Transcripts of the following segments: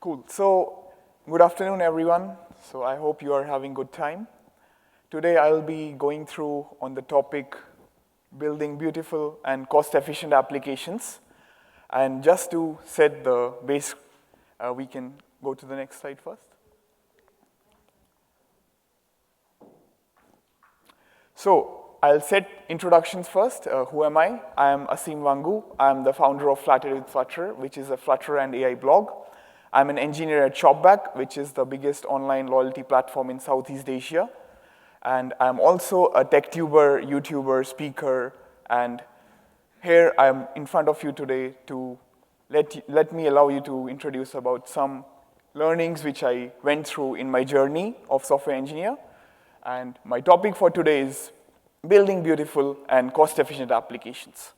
Cool. So, good afternoon, everyone. So, I hope you are having good time. Today, I'll be going through on the topic building beautiful and cost-efficient applications. And just to set the base, we can go to the next slide first. So, I'll set introductions first. Who am I? I am Aseem Wangoo. I am the founder of Flutter with Flutter, which is a Flutter and AI blog. I'm an engineer at ShopBack, which is the biggest online loyalty platform in Southeast Asia. And I'm also a tech tuber, YouTuber, speaker, and here I'm in front of you today to let me allow you to introduce about some learnings which I went through in my journey of software engineer. And my topic for today is building beautiful and cost-efficient applications.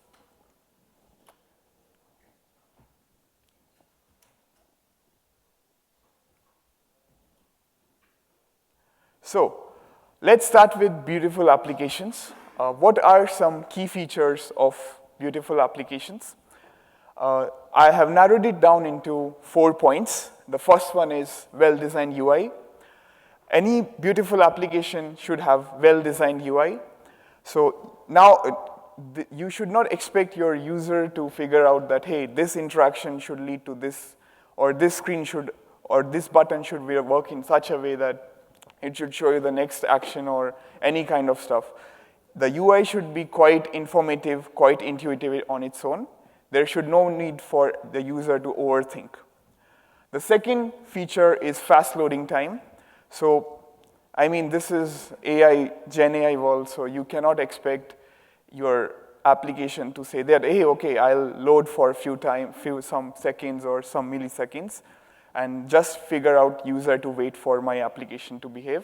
So, let's start with beautiful applications. What are some key features of beautiful applications? I have narrowed it down into 4 points. The first one is well-designed UI. Any beautiful application should have well-designed UI. So now, you should not expect your user to figure out that, hey, this interaction should lead to this, or this screen should, or this button should work in such a way that it should show you the next action or any kind of stuff. The UI should be quite informative, quite intuitive on its own. There should no need for the user to overthink. The second feature is fast loading time. So, I mean, this is AI, Gen AI world, so you cannot expect your application to say that, hey, okay, I'll load for some seconds or some milliseconds, and just figure out user to wait for my application to behave.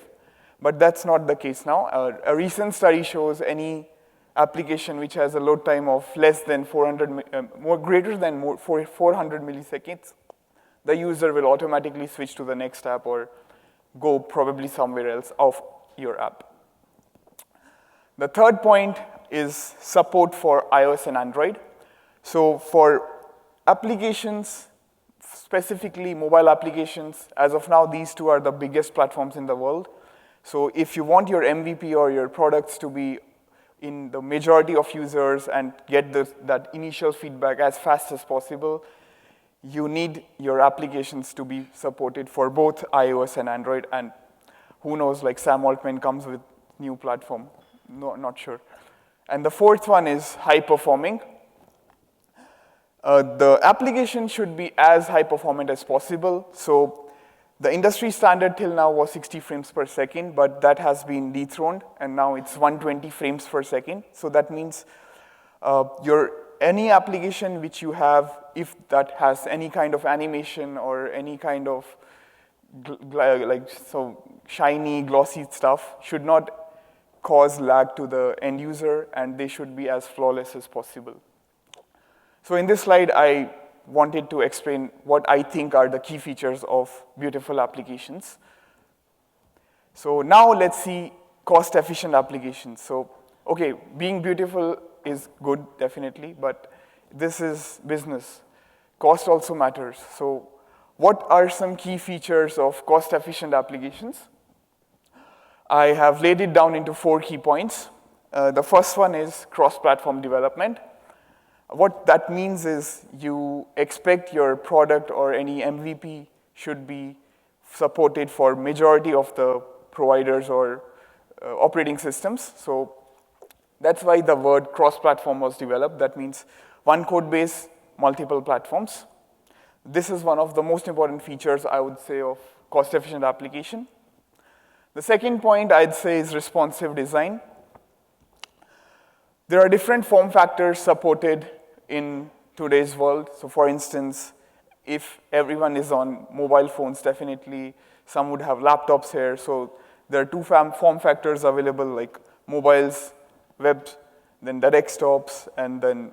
But that's not the case now. A recent study shows any application which has a load time of less than 400 milliseconds, the user will automatically switch to the next app or go probably somewhere else of your app. The third point is support for iOS and Android. So for applications, specifically mobile applications, as of now, these two are the biggest platforms in the world. So if you want your MVP or your products to be in the majority of users and get that initial feedback as fast as possible, you need your applications to be supported for both iOS and Android. And who knows, like Sam Altman comes with new platform. No, not sure. And the fourth one is high performing. The application should be as high performant as possible. So the industry standard till now was 60 frames per second, but that has been dethroned, and now it's 120 frames per second. So that means any application which you have, if that has any kind of animation or any kind of shiny, glossy stuff, should not cause lag to the end user, and they should be as flawless as possible. So in this slide, I wanted to explain what I think are the key features of beautiful applications. So now let's see cost-efficient applications. So, okay, being beautiful is good, definitely, but this is business. Cost also matters. So what are some key features of cost-efficient applications? I have laid it down into 4 key points. The first one is cross-platform development. What that means is you expect your product or any MVP should be supported for majority of the providers or operating systems. So that's why the word cross-platform was developed. That means one code base, multiple platforms. This is one of the most important features, I would say, of cost-efficient application. The second point I'd say is responsive design. There are different form factors supported in today's world. So for instance, if everyone is on mobile phones, definitely some would have laptops here. So there are 2 form factors available, like mobiles, web, then the desktops, and then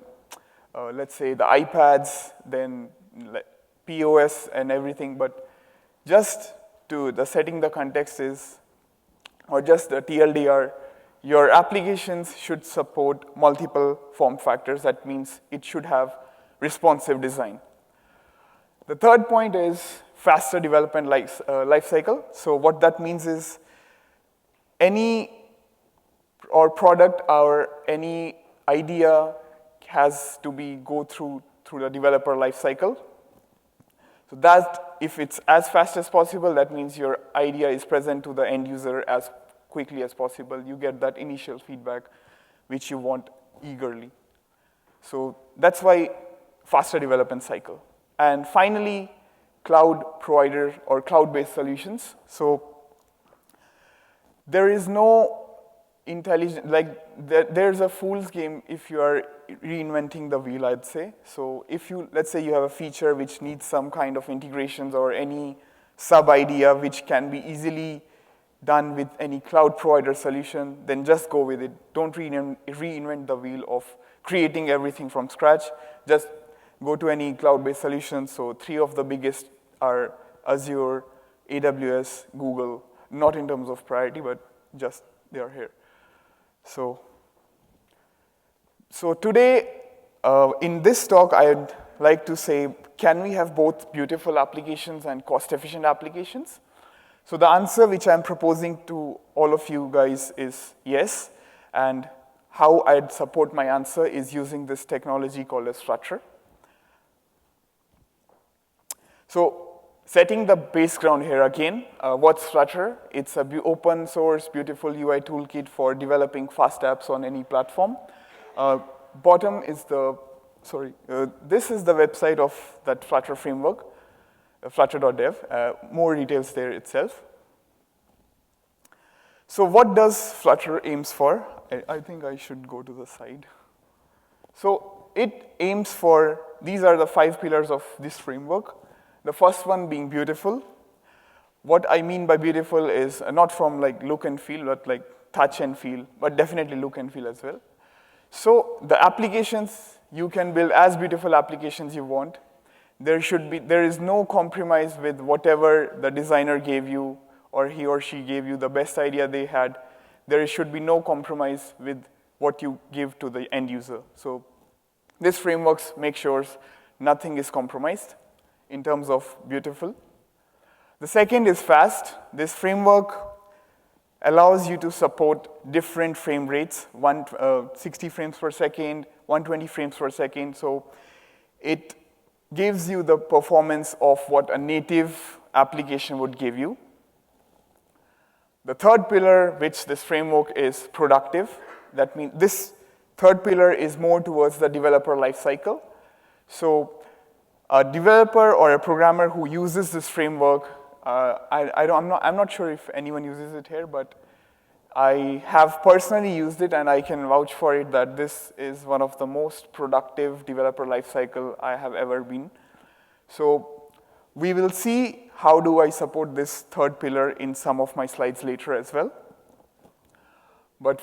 let's say the iPads, then POS and everything. But just to setting the context is, or just the TLDR, your applications should support multiple form factors. That means it should have responsive design. The third point is faster development life cycle. So what that means is any product or any idea has to go through the developer life cycle. So that, if it's as fast as possible, that means your idea is present to the end user as quickly as possible. You get that initial feedback which you want eagerly. So that's why faster development cycle. And finally, cloud provider or cloud-based solutions. So there is no intelligent, there's a fool's game if you are reinventing the wheel, I'd say. So if let's say you have a feature which needs some kind of integrations or any sub-idea which can be easily done with any cloud provider solution, then just go with it. Don't reinvent the wheel of creating everything from scratch. Just go to any cloud-based solution. So 3 of the biggest are Azure, AWS, Google, not in terms of priority, but just they are here. So today, in this talk, I'd like to say, can we have both beautiful applications and cost-efficient applications? So the answer which I'm proposing to all of you guys is yes. And how I'd support my answer is using this technology called as Flutter. So setting the base ground here again, what's Flutter? It's an open source, beautiful UI toolkit for developing fast apps on any platform. Bottom is this is the website of that Flutter framework, flutter.dev. More details there itself. So what does Flutter aims for? I think I should go to the side. So it aims for, these are the 5 pillars of this framework. The first one being beautiful. What I mean by beautiful is not from look and feel, but touch and feel, but definitely look and feel as well. So the applications, you can build as beautiful applications you want. There is no compromise with whatever the designer gave you or he or she gave you, the best idea they had. There should be no compromise with what you give to the end user. So this framework makes sure nothing is compromised in terms of beautiful. The second is fast. This framework allows you to support different frame rates, 60 frames per second, 120 frames per second. So it gives you the performance of what a native application would give you. The third pillar, which this framework is productive. That means this third pillar is more towards the developer lifecycle. So a developer or a programmer who uses this framework, I'm not sure if anyone uses it here, but I have personally used it and I can vouch for it that this is one of the most productive developer lifecycle I have ever been. So we will see how do I support this third pillar in some of my slides later as well. But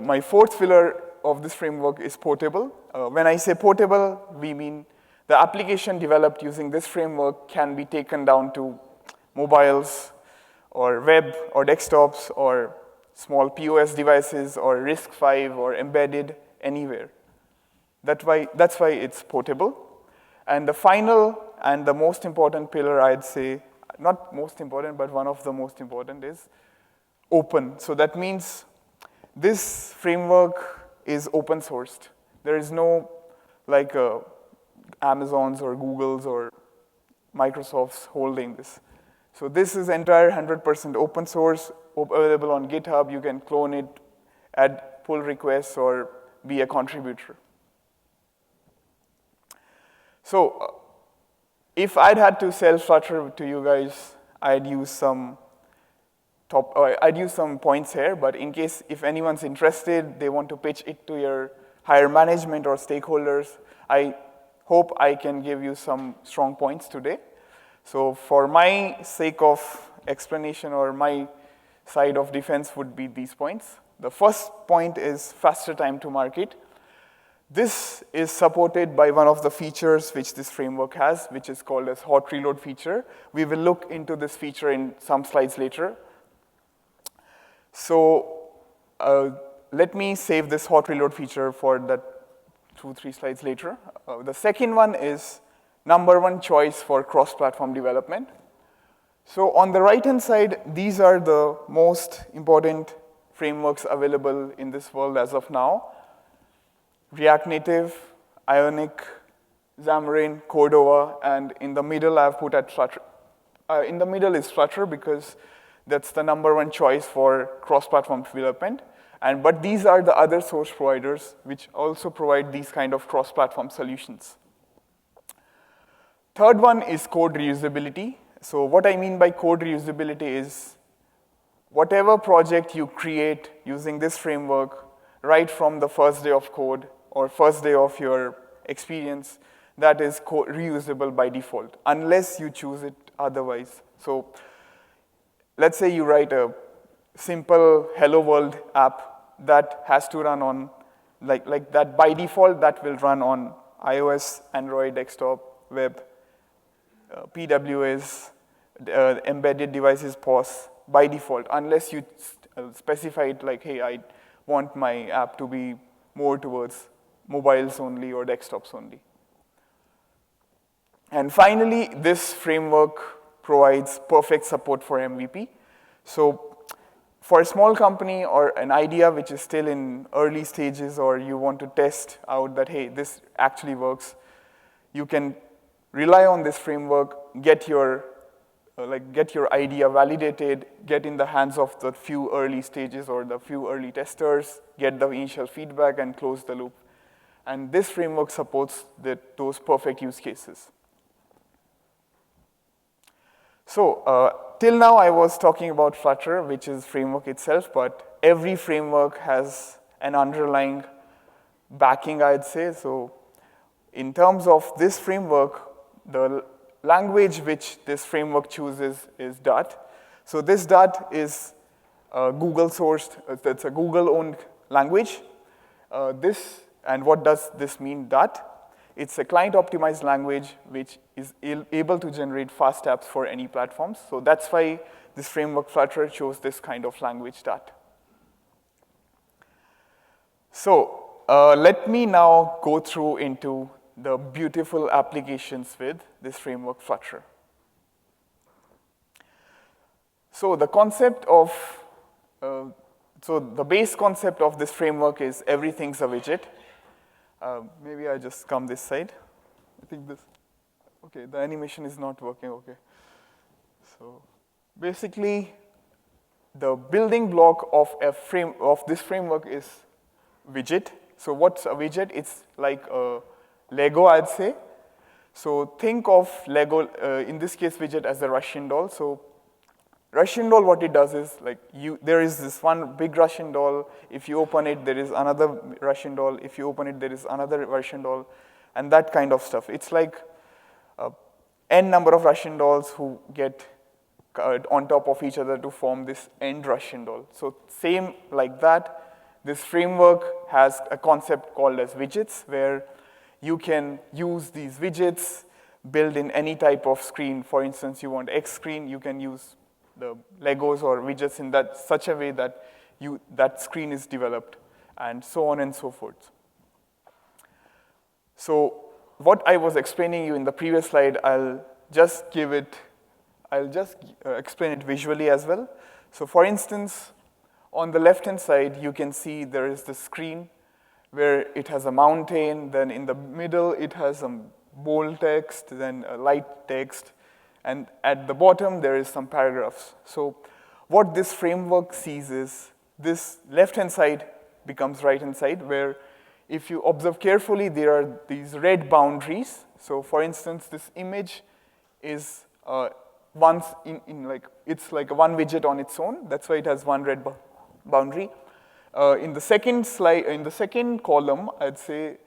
my fourth pillar of this framework is portable. When I say portable, we mean the application developed using this framework can be taken down to mobiles or web or desktops or small POS devices or RISC-V or embedded anywhere. That's why it's portable. And the final and the most important pillar, I'd say, not most important, but one of the most important is open. So that means this framework is open sourced. There is no Amazon's or Google's or Microsoft's holding this. So this is entire 100% open source, available on GitHub. You can clone it, add pull requests, or be a contributor. So if I'd had to sell Flutter to you guys, I'd use some points here, but in case if anyone's interested, they want to pitch it to your higher management or stakeholders, I hope I can give you some strong points today. So for my sake of explanation or my side of defense would be these points. The first point is faster time to market. This is supported by one of the features which this framework has, which is called as hot reload feature. We will look into this feature in some slides later. So let me save this hot reload feature for that 2-3 slides later. The second one is #1 choice for cross-platform development. So on the right-hand side, these are the most important frameworks available in this world as of now. React Native, Ionic, Xamarin, Cordova, and in the middle I've put at Flutter. In the middle is Flutter because that's the #1 choice for cross-platform development. But these are the other source providers which also provide these kind of cross-platform solutions. Third one is code reusability. So what I mean by code reusability is whatever project you create using this framework, right from the first day of code or first day of your experience, that is reusable by default, unless you choose it otherwise. So let's say you write a simple Hello World app that has to run on, like that by default, that will run on iOS, Android, desktop, web, PWAs, embedded devices, POS, by default, unless you specify it like, hey, I want my app to be more towards mobiles only or desktops only. And finally, this framework provides perfect support for MVP. So for a small company or an idea which is still in early stages, or you want to test out that, hey, this actually works, you can rely on this framework, get your idea validated, get in the hands of the few early stages or the few early testers, get the initial feedback, and close the loop. And this framework supports those perfect use cases. So till now, I was talking about Flutter, which is framework itself, but every framework has an underlying backing, I'd say. So in terms of this framework, the language which this framework chooses is Dart. So this Dart is Google-sourced. It's a Google-owned language. And what does this mean, Dart? It's a client-optimized language which is able to generate fast apps for any platforms. So that's why this framework Flutter chose this kind of language, Dart. So let me now go through into the beautiful applications with this framework Flutter. So the concept of, so the base concept of this framework is everything's a widget. Maybe I just come this side. I think this, okay, the animation is not working, okay. So basically, the building block of this framework is widget. So what's a widget? It's like a Lego, I'd say. So think of Lego, in this case, widget as a Russian doll. So Russian doll, what it does is, like, there is this one big Russian doll. If you open it, there is another Russian doll. If you open it, there is another Russian doll, and that kind of stuff. It's like n number of Russian dolls who get on top of each other to form this end Russian doll. So same like that, this framework has a concept called as widgets, where you can use these widgets built in any type of screen. For instance, you want X screen, you can use the Legos or widgets in such a way that that screen is developed, and so on and so forth. So what I was explaining you in the previous slide, I'll just explain it visually as well. So for instance, on the left-hand side, you can see there is the screen where it has a mountain, then in the middle it has some bold text, then a light text, and at the bottom there is some paragraphs. So what this framework sees is this left-hand side becomes right-hand side, where if you observe carefully, there are these red boundaries. So for instance, this image is it's like one widget on its own. That's why it has one red boundary. In the second column, I'd say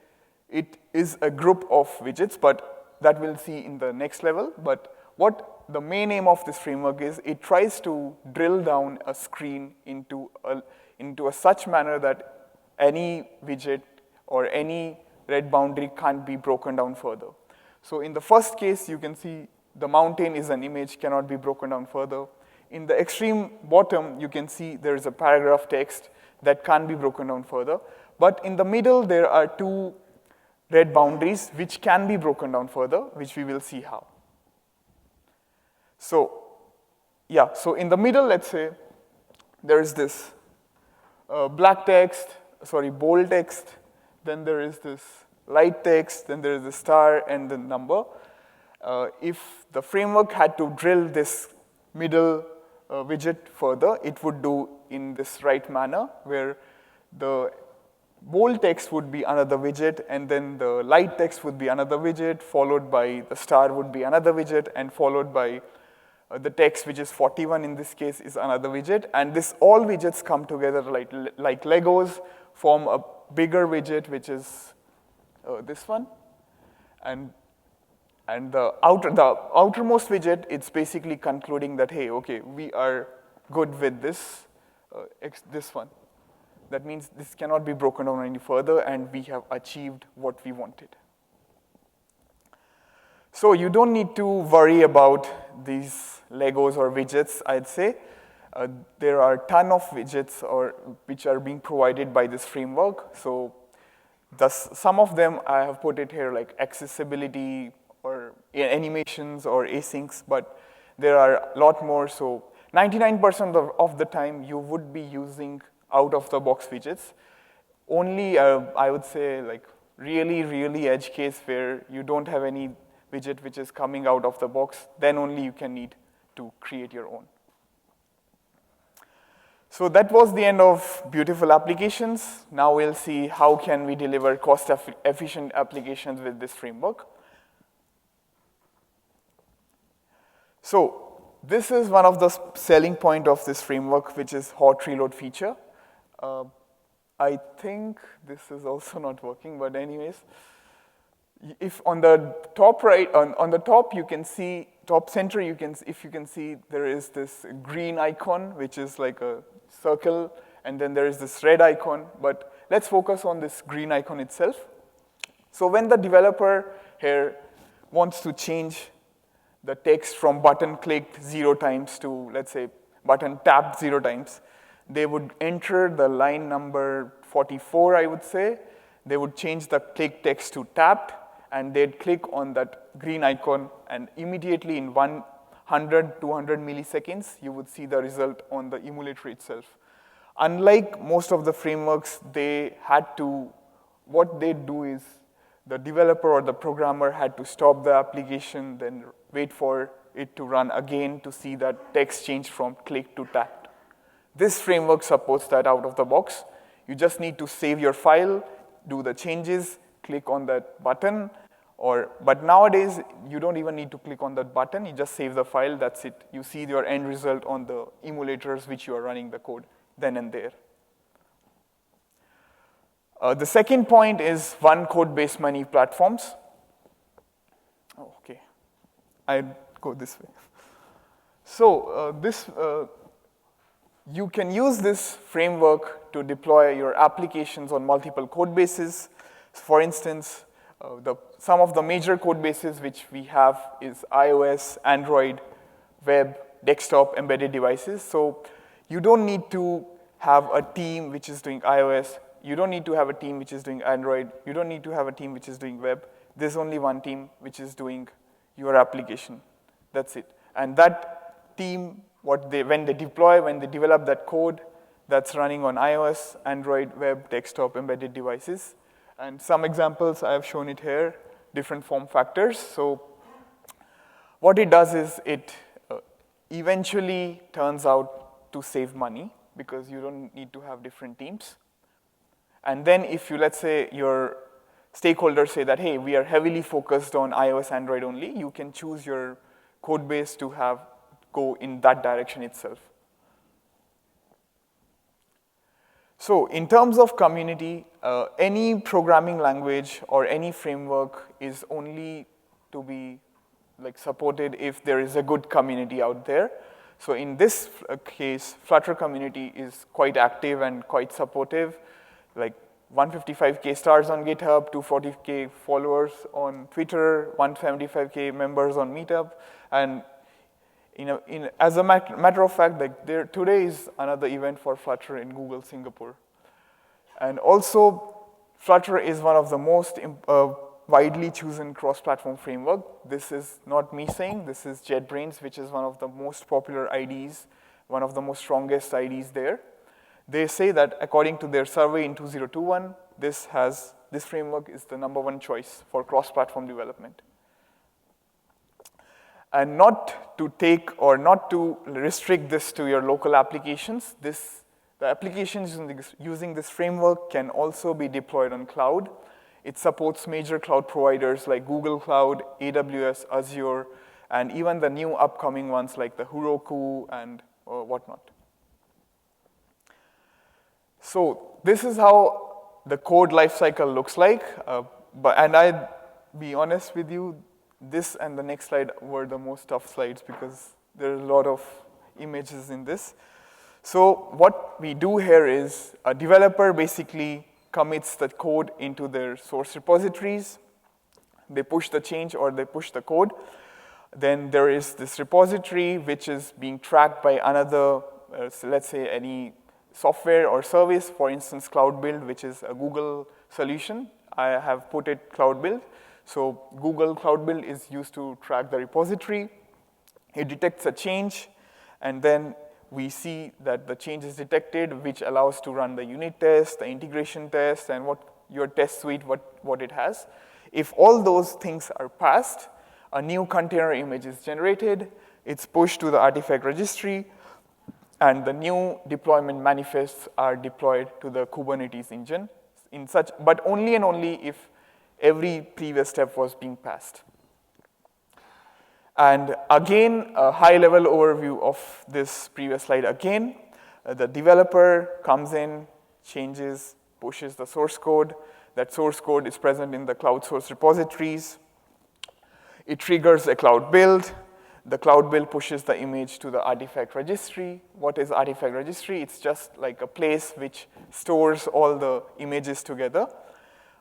it is a group of widgets, but that we'll see in the next level. But what the main aim of this framework is, it tries to drill down a screen into a such manner that any widget or any red boundary can't be broken down further. So in the first case, you can see the mountain is an image, cannot be broken down further. In the extreme bottom, you can see there is a paragraph text that can't be broken down further. But in the middle, there are two red boundaries, which can be broken down further, which we will see how. So, yeah, so in the middle, let's say, there is this bold text, then there is this light text, then there is the star and the number. If the framework had to drill this middle widget further, it would do in this right manner, where the bold text would be another widget, and then the light text would be another widget, followed by the star would be another widget, and followed by the text, which is 41 in this case, is another widget. And this all widgets come together like Legos, form a bigger widget, which is this one. And the outermost widget, it's basically concluding that, hey, okay, we are good with this, this one. That means this cannot be broken down any further, and we have achieved what we wanted. So you don't need to worry about these Legos or widgets, I'd say. There are a ton of widgets which are being provided by this framework. So some of them I have put it here, like accessibility or animations or asyncs, but there are a lot more. So 99% of the time you would be using out-of-the-box widgets. Only, I would say, like really edge case where you don't have any widget which is coming out of the box, then only you can need to create your own. So that was the end of beautiful applications. Now we'll see how can we deliver cost-efficient applications with this framework. So this is one of the selling point of this framework, which is hot reload feature. I think this is also not working, but anyways. If on the top right, on the top you can see, top center, if you can see, there is this green icon, which is like a circle, and then there is this red icon, but let's focus on this green icon itself. So when the developer here wants to change the text from button clicked 0 times to, let's say, button tapped 0 times, they would enter the line number 44, I would say. They would change the click text to tapped, and they'd click on that green icon, and immediately in 100, 200 milliseconds, you would see the result on the emulator itself. Unlike most of the frameworks, what they do is the developer or the programmer had to stop the application, then wait for it to run again to see that text change from click to tapped. This framework supports that out of the box. You just need to save your file, do the changes, click on that button, but nowadays, you don't even need to click on that button. You just save the file, that's it. You see your end result on the emulators which you are running the code then and there. The second point is one code base, many platforms. Oh, okay, I go this way. So you can use this framework to deploy your applications on multiple code bases. For instance, some of the major code bases which we have is iOS, Android, web, desktop, embedded devices. So you don't need to have a team which is doing iOS. You don't need to have a team which is doing Android. You don't need to have a team which is doing web. There's only one team which is doing your application. That's it. And that team, when they develop that code, that's running on iOS, Android, web, desktop, embedded devices. And some examples, I have shown it here, different form factors. So what it does is it eventually turns out to save money because you don't need to have different teams. And then if you, let's say, your stakeholders say that, hey, we are heavily focused on iOS, Android only, you can choose your code base to go in that direction itself. So in terms of community, any programming language or any framework is only to be supported if there is a good community out there. So in this case, Flutter community is quite active and quite supportive, like 155K stars on GitHub, 240K followers on Twitter, 175K members on Meetup, and as a matter of fact, today is another event for Flutter in Google Singapore. And also, Flutter is one of the most widely chosen cross-platform framework. This is not me saying, this is JetBrains, which is one of the most popular IDEs, one of the most strongest IDEs there. They say that according to their survey in 2021, this framework is the #1 choice for cross-platform development. And not to take or not to restrict this to your local applications, the applications using this framework can also be deployed on cloud. It supports major cloud providers like Google Cloud, AWS, Azure, and even the new upcoming ones like the Heroku and whatnot. So this is how the code lifecycle looks like. And I'd be honest with you, this and the next slide were the most tough slides because there are a lot of images in this. So what we do here is a developer basically commits the code into their source repositories. They push the change or they push the code. Then there is this repository which is being tracked by another, so let's say any software or service, for instance, Cloud Build, which is a Google solution. I have put it Cloud Build. So Google Cloud Build is used to track the repository. It detects a change, and then we see that the change is detected, which allows to run the unit test, the integration test, and what your test suite, what it has. If all those things are passed, a new container image is generated, it's pushed to the artifact registry, and the new deployment manifests are deployed to the Kubernetes engine, but only and only if every previous step was being passed. And again, a high-level overview of this previous slide again. The developer comes in, changes, pushes the source code. That source code is present in the cloud source repositories. It triggers a cloud build. The cloud build pushes the image to the artifact registry. What is artifact registry? It's just like a place which stores all the images together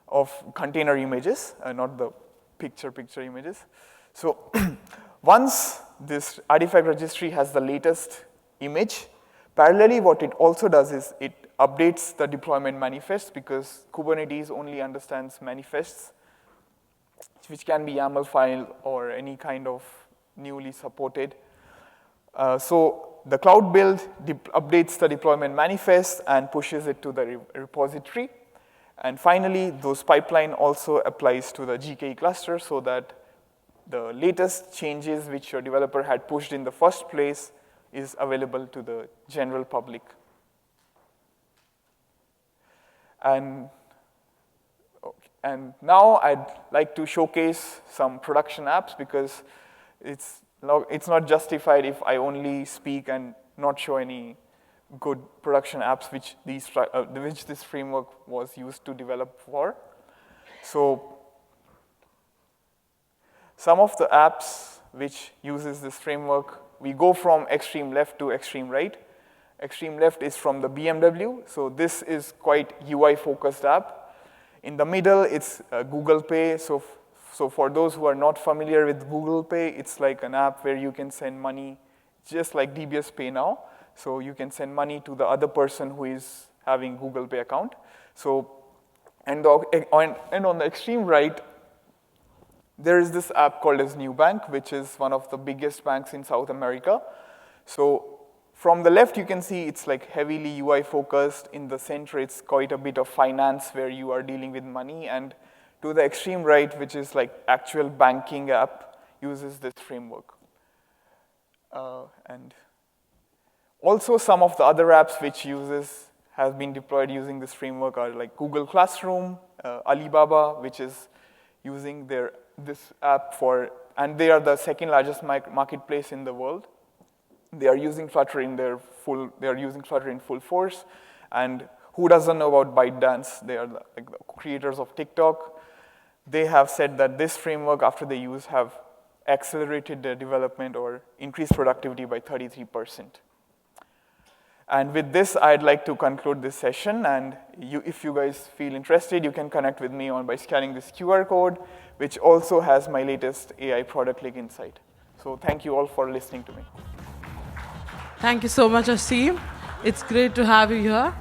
of container images, not the picture images. So once this artifact registry has the latest image, parallelly what it also does is it updates the deployment manifest because Kubernetes only understands manifests, which can be YAML file or any kind of newly supported. So the cloud build updates the deployment manifest and pushes it to the repository. And finally, those pipeline also applies to the GKE cluster so that the latest changes which your developer had pushed in the first place is available to the general public. And now I'd like to showcase some production apps because it's not justified if I only speak and not show any good production apps which this framework was used to develop for. So some of the apps which uses this framework, we go from extreme left to extreme right. Extreme left is from the BMW, so this is quite UI-focused app. In the middle, it's Google Pay. So for those who are not familiar with Google Pay, it's like an app where you can send money, just like DBS Pay now. So you can send money to the other person who is having Google Pay account. So, and on the extreme right, there is this app called as Nubank, which is one of the biggest banks in South America. So from the left, you can see it's like heavily UI focused. In the center, it's quite a bit of finance where you are dealing with money. And to the extreme right, which is like actual banking app, uses this framework. And also, some of the other apps which have been deployed using this framework are like Google Classroom, Alibaba, which is using this app and they are the second largest marketplace in the world. They are using Flutter in full force. And who doesn't know about ByteDance? They are like the creators of TikTok. They have said that this framework, after they have accelerated their development or increased productivity by 33%. And with this, I'd like to conclude this session. And if you guys feel interested, you can connect with me by scanning this QR code, which also has my latest AI product link inside. So thank you all for listening to me. Thank you so much, Aseem. It's great to have you here.